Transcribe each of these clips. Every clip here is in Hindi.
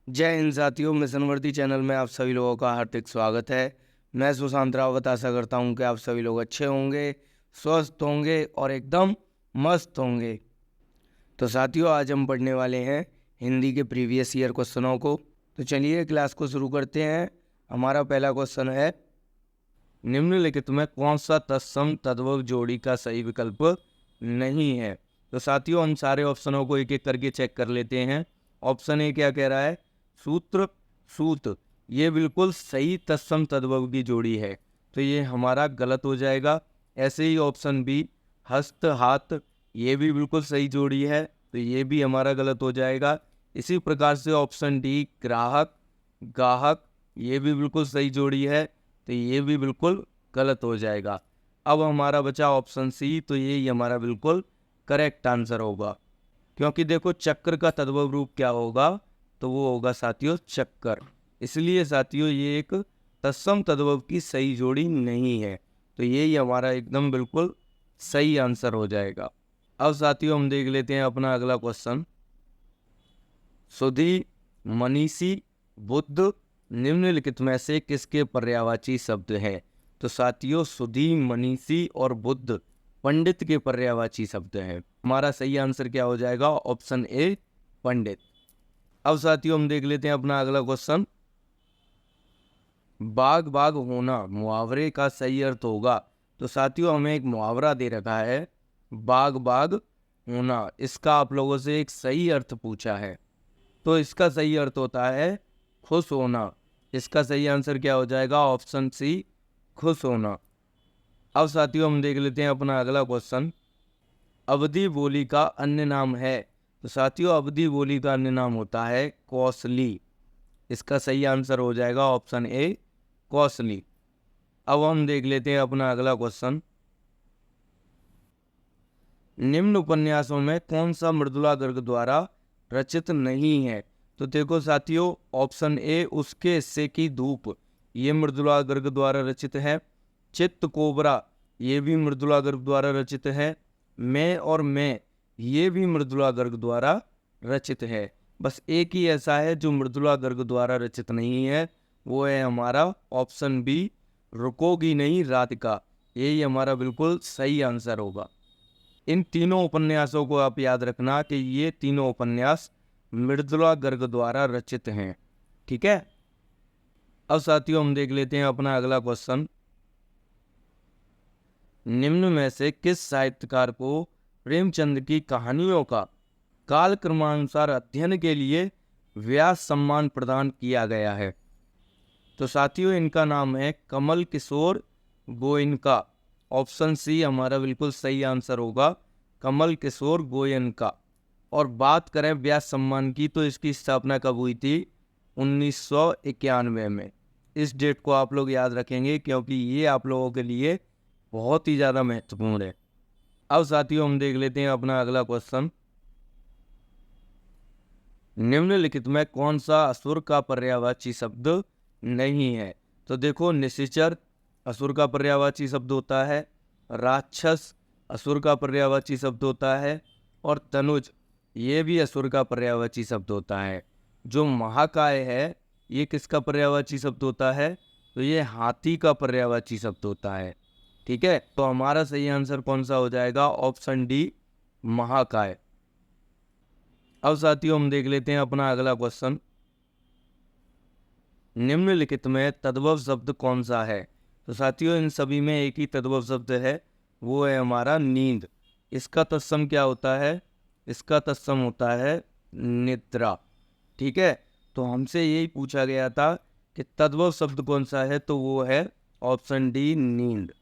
जय हिंद साथियों, मिशन वर्दी चैनल में आप सभी लोगों का हार्दिक स्वागत है। मैं सुशांत रावत आशा करता हूं कि आप सभी लोग अच्छे होंगे, स्वस्थ होंगे और एकदम मस्त होंगे। तो साथियों, आज हम पढ़ने वाले हैं हिंदी के प्रीवियस ईयर क्वेश्चनों को। तो चलिए क्लास को शुरू करते हैं। हमारा पहला क्वेश्चन है, निम्नलिखित में कौन सा तत्सम तद्भव जोड़ी का सही विकल्प नहीं है। तो साथियों, हम सारे ऑप्शनों को एक एक करके चेक कर लेते हैं। ऑप्शन ए क्या कह रहा है, सूत्र सूत, ये बिल्कुल सही तत्सम तद्भव की जोड़ी है, तो ये हमारा गलत हो जाएगा। ऐसे ही ऑप्शन बी, हस्त हाथ, ये भी बिल्कुल सही जोड़ी है, तो ये भी हमारा गलत हो जाएगा। इसी प्रकार से ऑप्शन डी, ग्राहक गाहक, ये भी बिल्कुल सही जोड़ी है, तो ये भी बिल्कुल गलत हो जाएगा। अब हमारा बचा ऑप्शन सी, तो ये हमारा बिल्कुल करेक्ट आंसर होगा, क्योंकि देखो चक्र का तद्भव रूप क्या होगा, तो वो होगा साथियों चक्कर। इसलिए साथियों ये एक तत्सम तद्भव की सही जोड़ी नहीं है, तो यही हमारा एकदम बिल्कुल सही आंसर हो जाएगा। अब साथियों हम देख लेते हैं अपना अगला क्वेश्चन। सुधी, मनीषी, बुद्ध, निम्नलिखित में से किसके पर्यायवाची शब्द है। तो साथियों सुधी, मनीषी और बुद्ध पंडित के पर्यायवाची शब्द है। हमारा सही आंसर क्या हो जाएगा, ऑप्शन ए, पंडित। अब साथियों हम देख लेते हैं अपना अगला क्वेश्चन। बाग बाग होना मुहावरे का सही अर्थ होगा। तो साथियों हमें एक मुहावरा दे रखा है, बाग बाग होना, इसका आप लोगों से एक सही अर्थ पूछा है। तो इसका सही अर्थ होता है खुश होना। इसका सही आंसर क्या हो जाएगा, ऑप्शन सी, खुश होना। अब साथियों हम देख लेते हैं अपना अगला क्वेश्चन। अवधि बोली का अन्य नाम है। तो साथियों अवधि बोली का अन्य नाम होता है कौशली। इसका सही आंसर हो जाएगा ऑप्शन ए, कौशली। अब हम देख लेते हैं अपना अगला क्वेश्चन। निम्न उपन्यासों में कौन सा मृदुला गर्ग द्वारा रचित नहीं है। तो देखो साथियों, ऑप्शन ए, उसके हिस्से की धूप, ये मृदुला गर्ग द्वारा रचित है। चित्त कोबरा, ये भी मृदुला गर्ग द्वारा रचित है। मैं, ये भी मृदुला गर्ग द्वारा रचित है। बस एक ही ऐसा है जो मृदुला गर्ग द्वारा रचित नहीं है, वो है हमारा ऑप्शन बी, रुकोगी नहीं राधिका। यही हमारा बिल्कुल सही आंसर होगा। इन तीनों उपन्यासों को आप याद रखना कि ये तीनों उपन्यास मृदुला गर्ग द्वारा रचित हैं। ठीक है। अब साथियों हम देख लेते हैं अपना अगला क्वेश्चन। निम्न में से किस साहित्यकार को प्रेमचंद की कहानियों का काल क्रमानुसार अध्ययन के लिए व्यास सम्मान प्रदान किया गया है। तो साथियों इनका नाम है कमल किशोर गोयनका। ऑप्शन सी हमारा बिल्कुल सही आंसर होगा, कमल किशोर गोयनका। और बात करें व्यास सम्मान की, तो इसकी स्थापना कब हुई थी, 1991 में। इस डेट को आप लोग याद रखेंगे, क्योंकि ये आप लोगों के लिए बहुत ही ज़्यादा महत्वपूर्ण है। अब साथियों हम देख लेते हैं अपना अगला क्वेश्चन। निम्नलिखित में कौन सा असुर का पर्यायवाची शब्द नहीं है। तो देखो, निशाचर असुर का पर्यायवाची शब्द होता है, राक्षस असुर का पर्यायवाची शब्द होता है, और तनुज ये भी असुर का पर्यायवाची शब्द होता है। जो महाकाय है ये किसका पर्यायवाची शब्द होता है, तो ये हाथी का पर्यायवाची शब्द होता है। ठीक है, तो हमारा सही आंसर कौन सा हो जाएगा, ऑप्शन डी, महाकाय। अब साथियों हम देख लेते हैं अपना अगला क्वेश्चन। निम्नलिखित में तद्भव शब्द कौन सा है। तो साथियों इन सभी में एक ही तद्भव शब्द है, वो है हमारा नींद। इसका तत्सम क्या होता है, इसका तत्सम होता है निद्रा। ठीक है, तो हमसे यही पूछा गया था कि तद्भव शब्द कौन सा है, तो वो है ऑप्शन डी, नींद।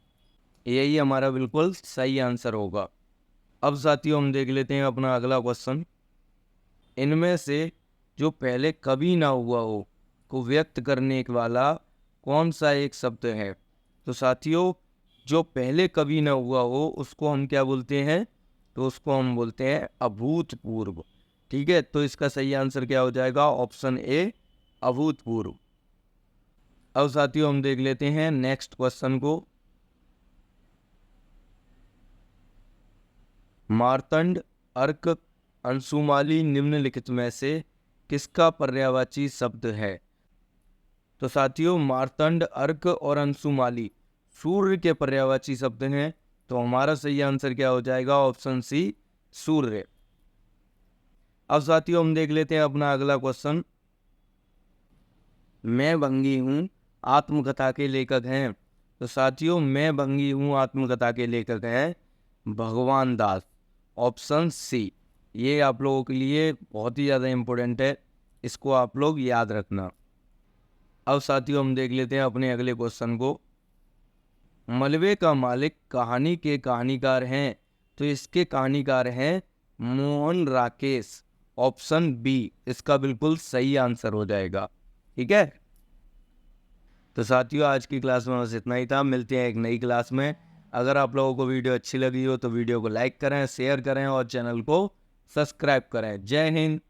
यही हमारा बिल्कुल सही आंसर होगा। अब साथियों हम देख लेते हैं अपना अगला क्वेश्चन। इनमें से जो पहले कभी ना हुआ हो को व्यक्त करने वाला कौन सा एक शब्द है। तो साथियों जो पहले कभी ना हुआ हो उसको हम क्या बोलते हैं, तो उसको हम बोलते हैं अभूतपूर्व। ठीक है, तो इसका सही आंसर क्या हो जाएगा, ऑप्शन ए, अभूतपूर्व। अब साथियों हम देख लेते हैं नेक्स्ट क्वेश्चन को। मार्तंड, अर्क, अंशुमाली निम्नलिखित में से किसका पर्यायवाची शब्द है? तो साथियों मार्तंड, अर्क और अंशुमाली सूर्य के पर्यायवाची शब्द हैं। तो हमारा सही आंसर क्या हो जाएगा? ऑप्शन सी, सूर्य। अब साथियों हम देख लेते हैं अपना अगला क्वेश्चन। मैं भंगी हूँ आत्मकथा के लेखक हैं। तो साथियों मैं भंगी हूँ आत्मकथा के लेखक हैं भगवान दास। Option C. ये आप लोगों के लिए बहुत ही ज़्यादा इम्पोर्टेंट है, इसको आप लोग याद रखना। अब साथियों हम देख लेते हैं अपने अगले क्वेश्चन को। मलबे का मालिक कहानी के कहानीकार हैं। तो इसके कहानीकार हैं मोहन राकेश। ऑप्शन बी इसका बिल्कुल सही आंसर हो जाएगा। ठीक है, तो साथियों आज की क्लास में बस इतना ही था। मिलते हैं एक नई क्लास में। अगर आप लोगों को वीडियो अच्छी लगी हो तो वीडियो को लाइक करें, शेयर करें और चैनल को सब्सक्राइब करें। जय हिंद,